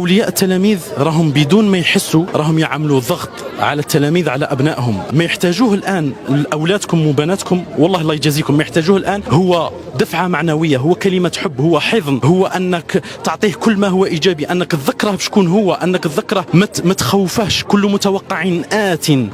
اولياء التلاميذ راهم بدون ما يحسوا راهم يعملوا ضغط على التلاميذ على ابنائهم. ما يحتاجوه الان اولادكم وبناتكم والله الله يجازيكم، ما يحتاجوه الان هو دفعه معنويه، هو كلمه حب، هو حضن، هو انك تعطيه كل ما هو ايجابي، انك تذكره بشكون هو، انك تذكره ما تخوفهش كل متوقع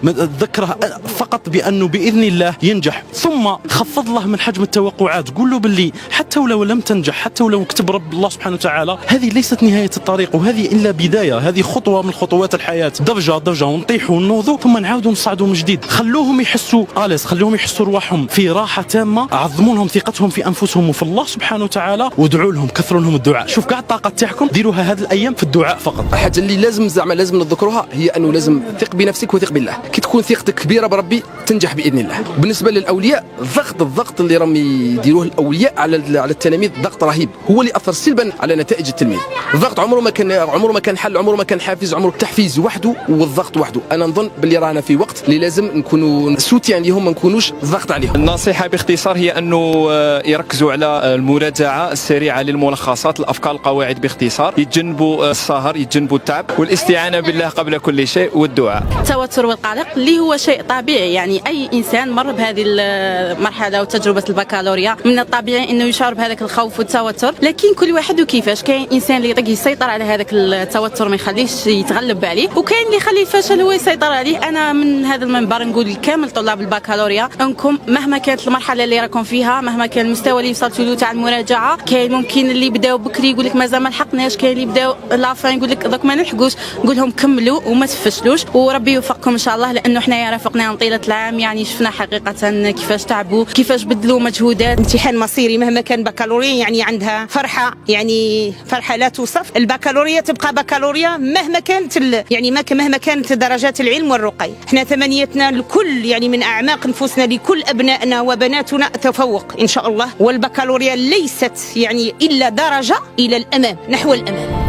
تذكره فقط بانه باذن الله ينجح، ثم خفض له من حجم التوقعات. قول له باللي حتى ولو لم تنجح، حتى ولو كتب رب الله سبحانه وتعالى، هذه ليست نهايه الطريق، وهذه الا بدايه، هذه خطوه من خطوات الحياه، درجه درجه ونطيحوا ونوضوا ثم نعاودوا نصعدوا من جديد. خلوهم يحسوا خلوهم يحسوا رواحهم في راحه تامه، عظموا لهم ثقتهم في انفسهم وفي الله سبحانه وتعالى، وادعوا لهم، كثروا لهم الدعاء. شوف كاع الطاقه تاعكم ديروها هذه الايام في الدعاء فقط. الحاجه اللي لازم نذكروها هي انه لازم ثق بنفسك وثق بالله. كي تكون ثقتك كبيره بربي تنجح باذن الله. بالنسبه للاولياء، الضغط اللي راهم يديروه الاولياء على التلاميذ ضغط رهيب، هو اللي اثر سلبا على نتائج التلميذ. الضغط عمره ما كان حل، عمره ما كان حافز، عمره تحفيز وحده والضغط وحده. انا نظن باللي رانا في وقت اللي لازم نكونوا سوتيان ليهم، ما نكونوش ضغط عليهم. النصيحه باختصار هي انه يركزوا على المراجعه السريعه للملخصات، الافكار، القواعد باختصار، يتجنبوا السهر، يتجنبوا التعب، والاستعانه بالله قبل كل شيء، والدعاء. التوتر والقلق اللي هو شيء طبيعي، يعني اي انسان مر بهذه المرحله وتجربه البكالوريا من الطبيعي انه يشعر بهذاك الخوف والتوتر، لكن كل واحد وكيفاش. كاين انسان اللي يطيق يسيطر على هذاك التوتر ما يخليش يتغلب عليه، وكاين اللي يخلي الفشل هو يسيطر عليه. انا من هذا المنبر نقول لكامل طلاب البكالوريا انكم مهما كانت المرحله اللي راكم فيها، مهما كان المستوى اللي وصلتوا له تاع المراجعه، كاين ممكن اللي بداو بكري يقول لك مازال ما لحقناش، كاين اللي بداو لافان يقول لك دوك ما نلحقوش. نقول لهم كملوا وما تفشلوش، وربي يوفقكم ان شاء الله، لانه حنايا رافقناهم طيله العام، يعني شفنا حقيقه كيفاش تعبوا، كيفاش بدلوا مجهودات. امتحان مصيري مهما كان بكالوريا يعني عندها فرحه، يعني فرحه لا توصف. البكالوريا تبقى بكالوريا مهما كانت مهما كانت درجات العلم والرقي. احنا ثمانيتنا الكل يعني من اعماق نفوسنا لكل ابنائنا وبناتنا تفوق ان شاء الله، والبكالوريا ليست يعني الا درجه الى الامام، نحو الامام.